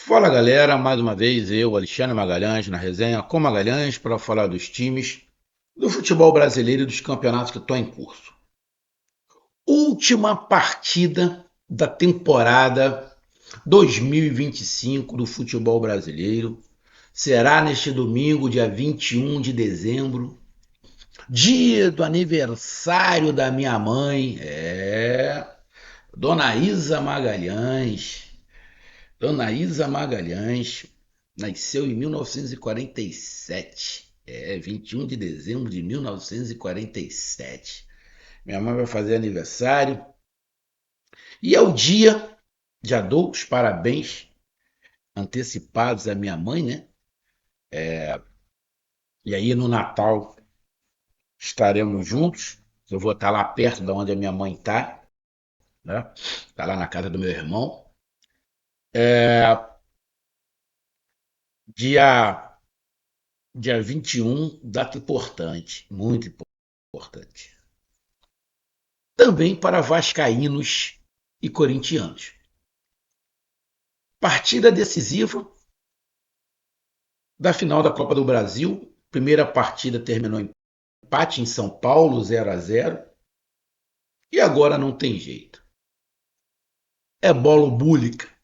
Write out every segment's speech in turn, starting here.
Fala galera, mais uma vez eu, Alexandre Magalhães, na resenha com Magalhães para falar dos times do futebol brasileiro e dos campeonatos que estão em curso. Última partida da temporada 2025 do futebol brasileiro será neste domingo, dia 21 de dezembro, dia do aniversário da minha mãe, Dona Isa Magalhães. Dona Isa Magalhães nasceu em 1947. 21 de dezembro de 1947. Minha mãe vai fazer aniversário. E é o dia, já dou os parabéns antecipados à minha mãe, né? E aí no Natal estaremos juntos. Eu vou estar lá perto de onde a minha mãe está, né? Está lá na casa do meu irmão. Dia, dia 21, data importante, muito importante. Também para vascaínos e corintianos. Partida decisiva da final da Copa do Brasil. Primeira partida terminou em empate em São Paulo, 0-0. E agora não tem jeito. É bola búlica.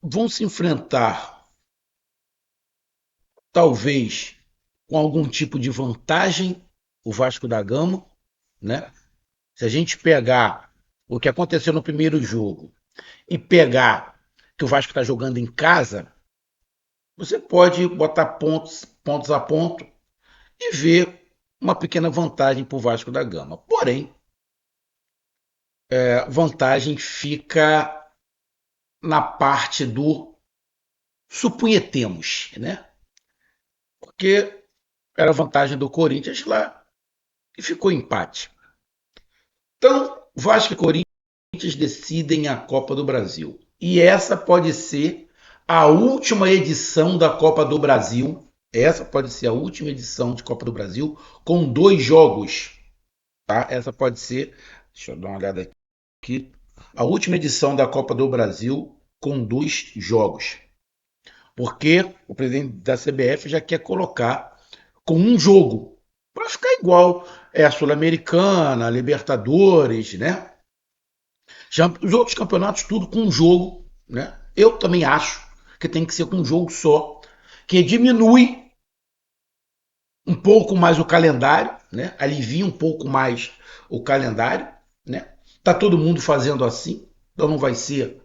Vão se enfrentar, talvez, com algum tipo de vantagem, o Vasco da Gama, né? Se a gente pegar o que aconteceu no primeiro jogo e pegar que o Vasco está jogando em casa, você pode botar pontos a ponto e ver uma pequena vantagem para o Vasco da Gama. Porém, vantagem fica na parte do supunhetemos, né? Porque era vantagem do Corinthians lá e ficou empate. Então, Vasco e Corinthians decidem a Copa do Brasil. E essa pode ser a última edição da Copa do Brasil. Essa pode ser a última edição de Copa do Brasil com 2 jogos. Tá? Essa pode ser, deixa eu dar uma olhada aqui, a última edição da Copa do Brasil com 2 jogos. Porque o presidente da CBF já quer colocar com um jogo, para ficar igual a Sul-Americana, a Libertadores, né? Já, os outros campeonatos, tudo com um jogo, né? Eu também acho que tem que ser com um jogo só, que diminui um pouco mais o calendário, né? Alivia um pouco mais o calendário, né? Tá todo mundo fazendo assim, então não vai ser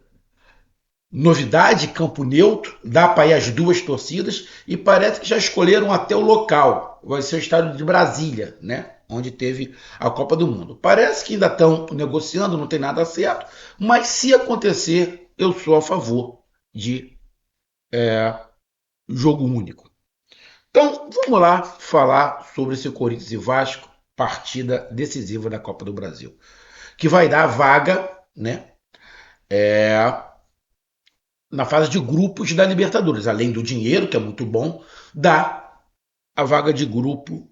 novidade, campo neutro, dá para ir as duas torcidas e parece que já escolheram até o local. Vai ser o estádio de Brasília, né? Onde teve a Copa do Mundo. Parece que ainda estão negociando, não tem nada certo, mas se acontecer, eu sou a favor de jogo único. Então, vamos lá falar sobre esse Corinthians e Vasco, partida decisiva da Copa do Brasil, que vai dar vaga, né, na fase de grupos da Libertadores, além do dinheiro, que é muito bom, dá a vaga de grupo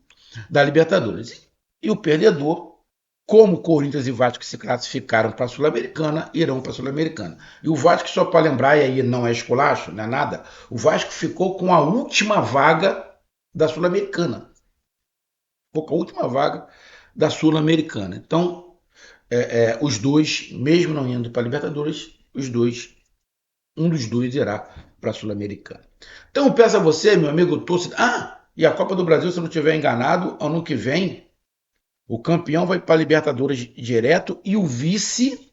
da Libertadores. E o perdedor, como Corinthians e Vasco se classificaram para a Sul-Americana, irão para a Sul-Americana. E o Vasco, só para lembrar, e aí não é esculacho, não é nada, o Vasco ficou com a última vaga da Sul-Americana. Ficou com a última vaga da Sul-Americana. Então, os dois, mesmo não indo para a Libertadores, os dois, um dos dois irá para a Sul-Americana. Então, eu peço a você, meu amigo torcedor. Ah, e a Copa do Brasil, se eu não estiver enganado, ano que vem, o campeão vai para a Libertadores direto e o vice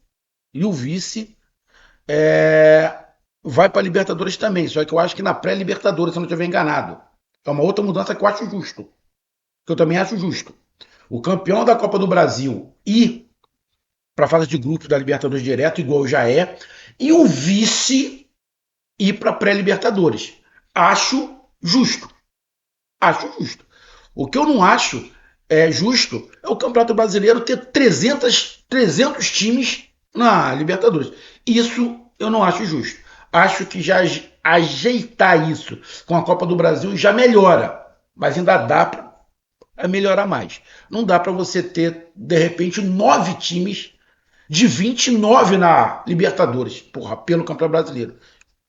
vai para a Libertadores também. Só que eu acho que na pré-Libertadores, se eu não estiver enganado. É uma outra mudança que eu acho justo. Que eu também acho justo. O campeão da Copa do Brasil ir para a fase de grupos da Libertadores direto, igual já é, e o vice ir para a pré-Libertadores. Acho justo. Acho justo. O que eu não acho justo é o Campeonato Brasileiro ter 300 times na Libertadores. Isso eu não acho justo. Acho que já ajeitar isso com a Copa do Brasil já melhora, mas ainda dá para melhorar mais. Não dá para você ter, de repente, 9 times de 29 na Libertadores, porra, pelo Campeonato Brasileiro.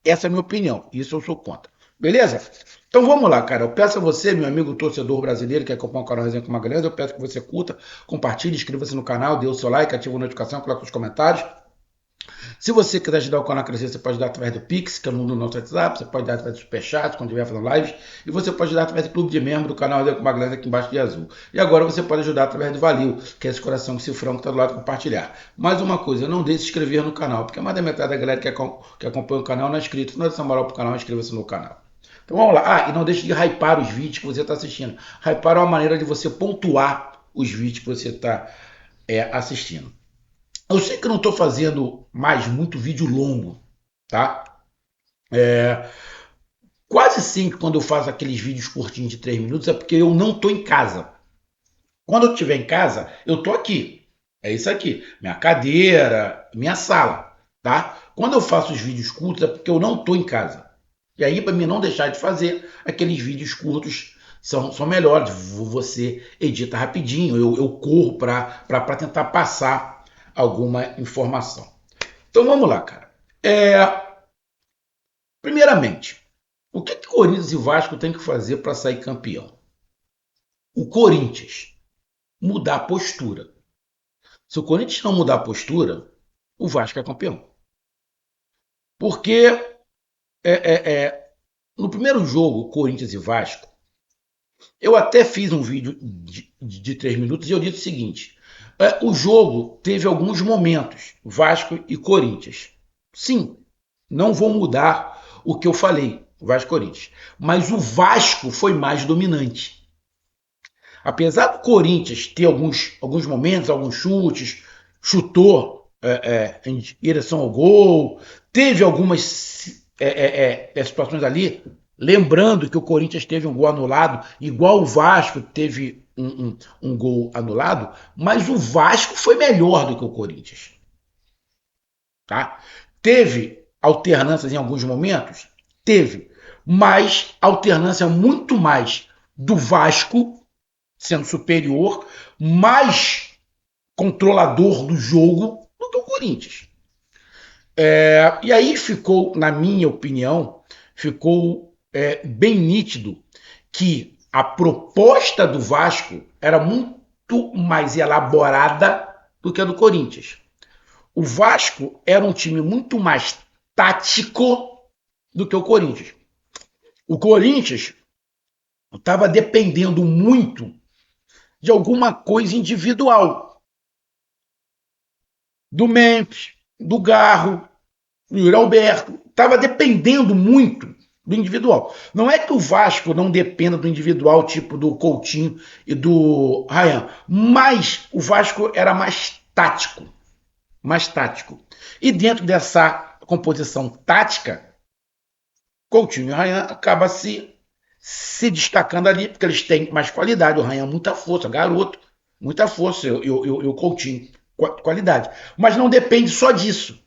Essa é a minha opinião. Isso eu sou contra. Beleza? Então vamos lá, cara. Eu peço a você, meu amigo torcedor brasileiro que acompanha o canal Resenha com Magalhães, eu peço que você curta, compartilhe, inscreva-se no canal, dê o seu like, ative a notificação, coloque os comentários. Se você quiser ajudar o canal a crescer, você pode dar através do Pix, que é o número do nosso WhatsApp, você pode dar através do Superchat, quando estiver fazendo lives, e você pode dar através do clube de membro do canal Resenha com Magalhães aqui embaixo de azul. E agora você pode ajudar através do Valil, que é esse coração cifrão que está do lado de compartilhar. Mais uma coisa, não deixe de se inscrever no canal, porque mais da metade da galera que acompanha o canal não é inscrito. Se não é essa moral pro canal, inscreva-se no canal. Então vamos lá. Ah, e não deixe de hypar os vídeos que você está assistindo. Hypar é uma maneira de você pontuar os vídeos que você está assistindo. Eu sei que eu não estou fazendo mais muito vídeo longo, tá? Quase sempre quando eu faço aqueles vídeos curtinhos de 3 minutos é porque eu não estou em casa. Quando eu estiver em casa, eu estou aqui. É isso aqui. Minha cadeira, minha sala, tá? Quando eu faço os vídeos curtos é porque eu não estou em casa. E aí, para mim não deixar de fazer, aqueles vídeos curtos são melhores. Você edita rapidinho, eu corro para tentar passar alguma informação. Então vamos lá, cara. Primeiramente, o que Corinthians e Vasco tem que fazer para sair campeão? O Corinthians mudar a postura. Se o Corinthians não mudar a postura, o Vasco é campeão. Porque no primeiro jogo, Corinthians e Vasco, eu até fiz um vídeo de 3 minutos e eu disse o seguinte: o jogo teve alguns momentos, Vasco e Corinthians. Sim, não vou mudar o que eu falei, Vasco e Corinthians. Mas o Vasco foi mais dominante. Apesar do Corinthians ter alguns momentos, alguns chutes, chutou em direção ao gol, teve algumas situações ali, lembrando que o Corinthians teve um gol anulado, igual o Vasco teve um gol anulado, mas o Vasco foi melhor do que o Corinthians. Tá? Teve alternâncias em alguns momentos? Teve, mas alternância muito mais do Vasco sendo superior, mais controlador do jogo do que o Corinthians. E aí ficou, na minha opinião, ficou bem nítido que a proposta do Vasco era muito mais elaborada do que a do Corinthians. O Vasco era um time muito mais tático do que o Corinthians. O Corinthians estava dependendo muito de alguma coisa individual. Do Memphis, do Garro, do Yuri Alberto. Estava dependendo muito do individual. Não é que o Vasco não dependa do individual, tipo do Coutinho e do Ryan, mas o Vasco era mais tático. Mais tático. E dentro dessa composição tática, Coutinho e Ryan acaba se destacando ali, porque eles têm mais qualidade. O Ryan, muita força, garoto, muita força. Eu Coutinho, qualidade. Mas não depende só disso.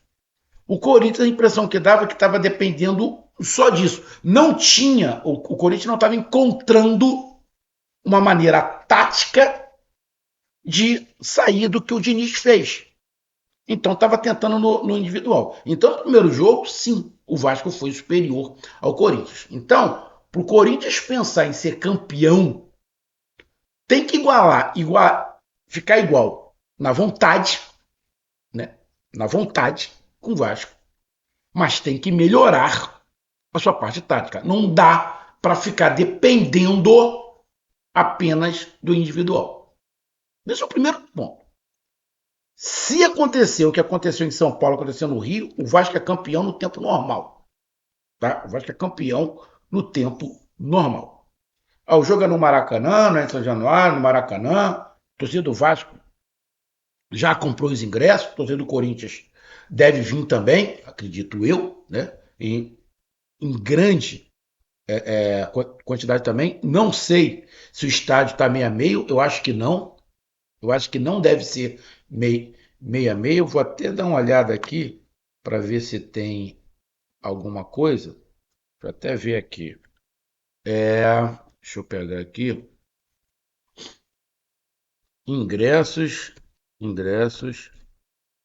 O Corinthians, a impressão que dava é que estava dependendo só disso. Não tinha, o Corinthians não estava encontrando uma maneira tática de sair do que o Diniz fez. Então estava tentando no individual. Então, no primeiro jogo, sim, o Vasco foi superior ao Corinthians. Então, para o Corinthians pensar em ser campeão, tem que ficar igual na vontade, né? Na vontade com o Vasco. Mas tem que melhorar a sua parte tática. Não dá para ficar dependendo apenas do individual. Esse é o primeiro ponto. Se acontecer o que aconteceu em São Paulo, aconteceu no Rio, o Vasco é campeão no tempo normal. Tá? O Vasco é campeão no tempo normal. O jogo é no Maracanã, não é em São Januário, no Maracanã. A torcida do Vasco já comprou os ingressos, a torcida do Corinthians deve vir também, acredito eu, né? Em grande quantidade também. Não sei se o estádio está meio a meio, eu acho que não. Eu acho que não deve ser meio a meio. Eu vou até dar uma olhada aqui para ver se tem alguma coisa. Deixa eu até ver aqui. Deixa eu pegar aqui. Ingressos. Ingressos.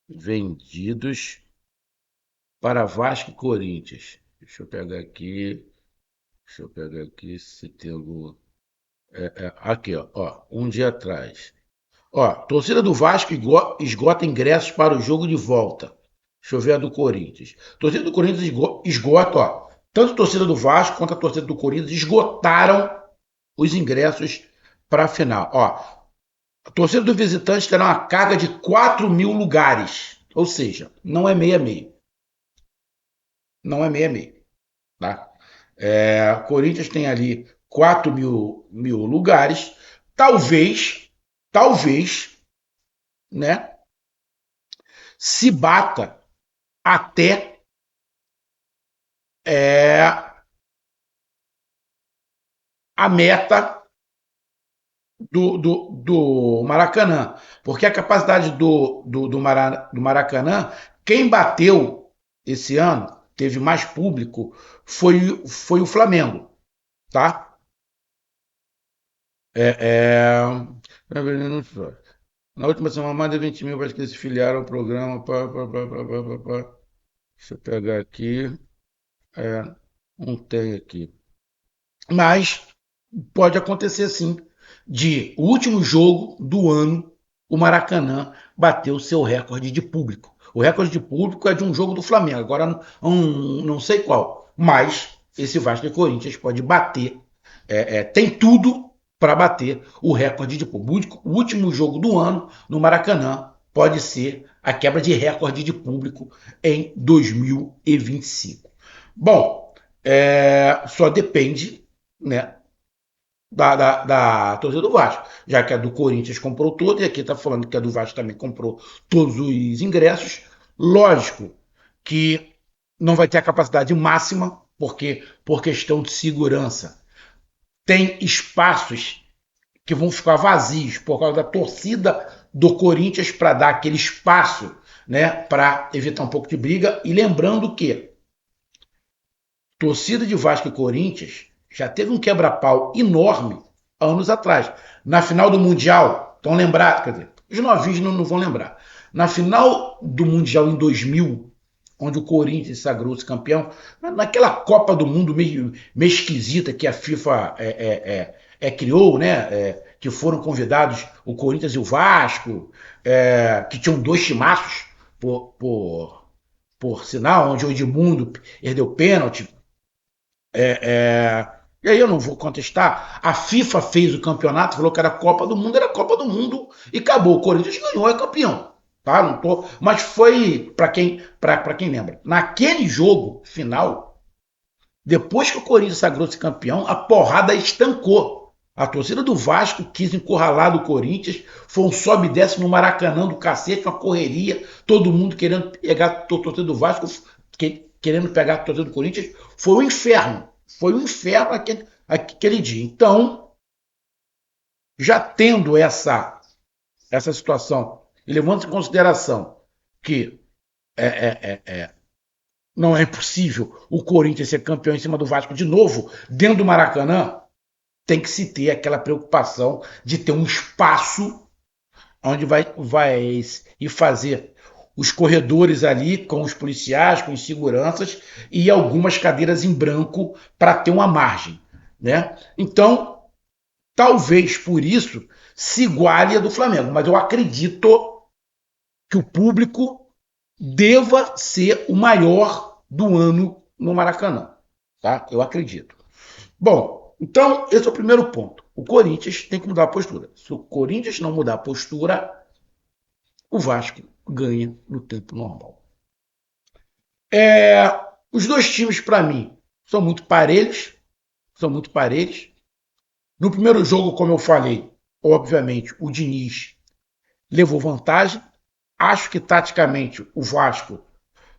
vendidos para Vasco e Corinthians. Deixa eu pegar aqui se tem algum. Aqui, ó, um dia atrás. Ó, torcida do Vasco esgota ingressos para o jogo de volta. Deixa eu ver a do Corinthians. Torcida do Corinthians esgota, ó. Tanto a torcida do Vasco quanto a torcida do Corinthians esgotaram os ingressos para a final. Ó, a torcida do visitante terá uma carga de 4.000 lugares. Ou seja, não é meia-meia. Não é meia-meia. Tá? Corinthians tem ali 4.000 lugares. Talvez, né, se bata até a meta do Maracanã. Porque a capacidade do Maracanã, quem bateu esse ano, teve mais público, foi o Flamengo. Tá? Na última semana, mais de 20 mil que se filiaram ao programa. Deixa eu pegar aqui. É, não tem aqui. Mas pode acontecer sim, de o último jogo do ano, o Maracanã bateu o seu recorde de público. O recorde de público é de um jogo do Flamengo, agora não sei qual, mas esse Vasco e Corinthians pode bater, tem tudo para bater o recorde de público. O último jogo do ano no Maracanã pode ser a quebra de recorde de público em 2025. Bom, só depende, né, da torcida do Vasco, já que a do Corinthians comprou toda, e aqui está falando que a do Vasco também comprou todos os ingressos. Lógico que não vai ter a capacidade máxima, porque por questão de segurança tem espaços que vão ficar vazios por causa da torcida do Corinthians para dar aquele espaço, né, para evitar um pouco de briga. E lembrando que torcida de Vasco e Corinthians já teve um quebra-pau enorme anos atrás. Na final do Mundial, estão lembrados, quer dizer, os novinhos não vão lembrar. Na final do Mundial em 2000, onde o Corinthians sagrou-se campeão, naquela Copa do Mundo meio esquisita que a FIFA criou, né? Que foram convidados o Corinthians e o Vasco, que tinham dois timaços, por sinal, onde o Edmundo perdeu pênalti. E aí eu não vou contestar. A FIFA fez o campeonato, falou que era Copa do Mundo, era Copa do Mundo e acabou. O Corinthians ganhou, é campeão. Tá? Não tô, mas foi, para quem lembra, naquele jogo final, depois que o Corinthians sagrou-se campeão, a porrada estancou. A torcida do Vasco quis encurralar do Corinthians, foi um sobe e desce no Maracanã do cacete, uma correria, todo mundo querendo pegar a torcida do Vasco, querendo pegar a torcida do Corinthians. Foi um inferno. Foi um inferno aquele dia. Então, já tendo essa situação, e levando em consideração que não é impossível o Corinthians ser campeão em cima do Vasco de novo, dentro do Maracanã, tem que se ter aquela preocupação de ter um espaço onde vai ir fazer os corredores ali com os policiais, com os seguranças e algumas cadeiras em branco para ter uma margem, né? Então, talvez por isso se iguale a do Flamengo, mas eu acredito que o público deva ser o maior do ano no Maracanã, tá? Eu acredito. Bom, então esse é o primeiro ponto. O Corinthians tem que mudar a postura. Se o Corinthians não mudar a postura, o Vasco ganha no tempo normal. Os dois times, para mim, são muito parelhos. São muito parelhos. No primeiro jogo, como eu falei, obviamente, o Diniz levou vantagem. Acho que, taticamente, o Vasco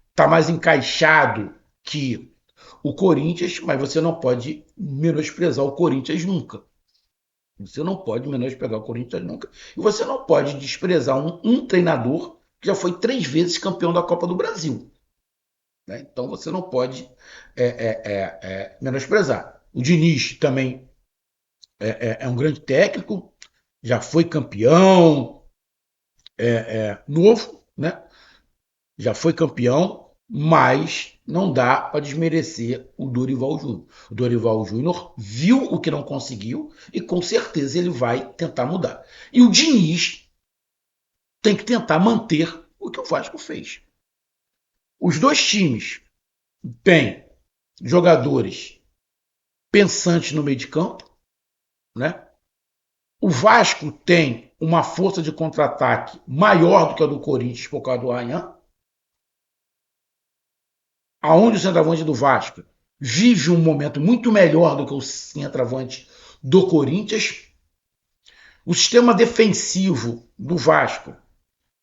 está mais encaixado que o Corinthians, mas você não pode menosprezar o Corinthians nunca. Você não pode menosprezar o Corinthians nunca. E você não pode desprezar um treinador que já foi 3 vezes campeão da Copa do Brasil. Né? Então você não pode menosprezar. O Diniz também é um grande técnico, já foi campeão, novo, né? Já foi campeão, mas não dá para desmerecer o Dorival Júnior. O Dorival Júnior viu o que não conseguiu e com certeza ele vai tentar mudar. E o Diniz tem que tentar manter o que o Vasco fez. Os dois times têm jogadores pensantes no meio de campo, né? O Vasco tem uma força de contra-ataque maior do que a do Corinthians por causa do Arranhã, aonde o centroavante do Vasco vive um momento muito melhor do que o centroavante do Corinthians. O sistema defensivo do Vasco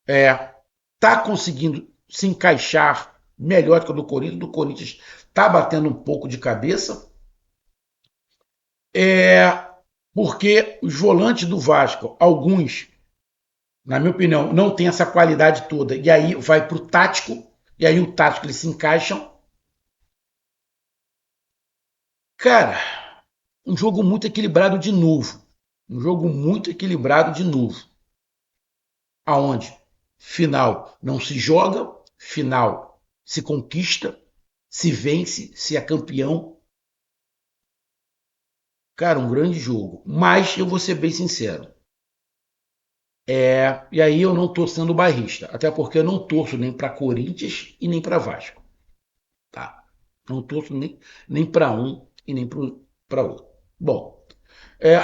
está conseguindo se encaixar melhor do que o do Corinthians. Do Corinthians está batendo um pouco de cabeça. Porque os volantes do Vasco, alguns, na minha opinião, não tem essa qualidade toda. E aí vai para o tático, e aí o tático eles se encaixam. Cara, um jogo muito equilibrado de novo. Um jogo muito equilibrado de novo. Aonde final não se joga, final se conquista, se vence, se é campeão. Cara, um grande jogo. Mas eu vou ser bem sincero. E aí eu não estou sendo bairrista, até porque eu não torço nem para Corinthians e nem para Vasco. Tá? Não torço nem para um e nem para outro. Bom,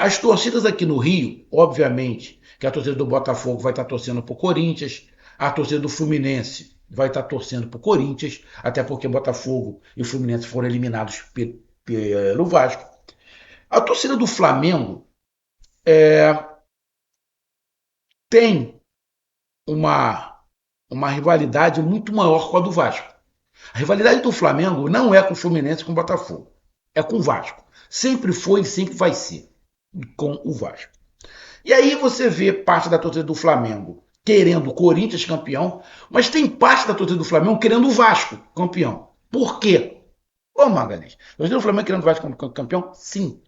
as torcidas aqui no Rio, obviamente, que a torcida do Botafogo vai estar torcendo para o Corinthians, a torcida do Fluminense vai estar torcendo para o Corinthians, até porque Botafogo e o Fluminense foram eliminados pelo Vasco. A torcida do Flamengo tem uma, uma rivalidade muito maior com a do Vasco. A rivalidade do Flamengo não é com o Fluminense e com o Botafogo, é com o Vasco. Sempre foi e sempre vai ser com o Vasco. E aí você vê parte da torcida do Flamengo querendo o Corinthians campeão, mas tem parte da torcida do Flamengo querendo o Vasco campeão. Por quê? Ô Magalhães, a torcida do Flamengo querendo o Vasco campeão? Sim.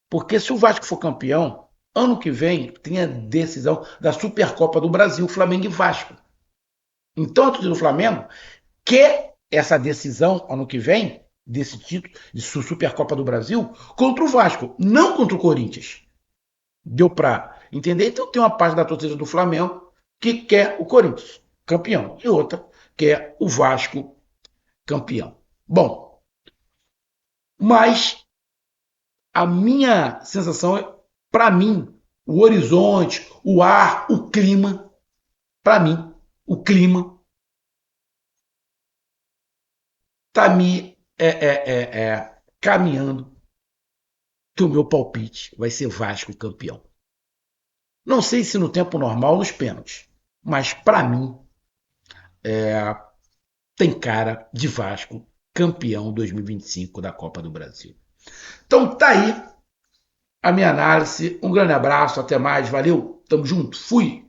Porque se o Vasco for campeão, ano que vem tem a decisão da Supercopa do Brasil, Flamengo e Vasco. Então a torcida do Flamengo quer essa decisão ano que vem, desse título, de Supercopa do Brasil, contra o Vasco, não contra o Corinthians. Deu pra entender? Então tem uma parte da torcida do Flamengo que quer o Corinthians campeão e outra quer o Vasco campeão. Bom, mas a minha sensação é, para mim, o horizonte, o ar, o clima, para mim, o clima tá me caminhando que o meu palpite vai ser Vasco campeão. Não sei se no tempo normal nos pênaltis, mas para mim tem cara de Vasco campeão 2025 da Copa do Brasil. Então tá aí a minha análise. Um grande abraço, até mais, valeu, tamo junto, fui!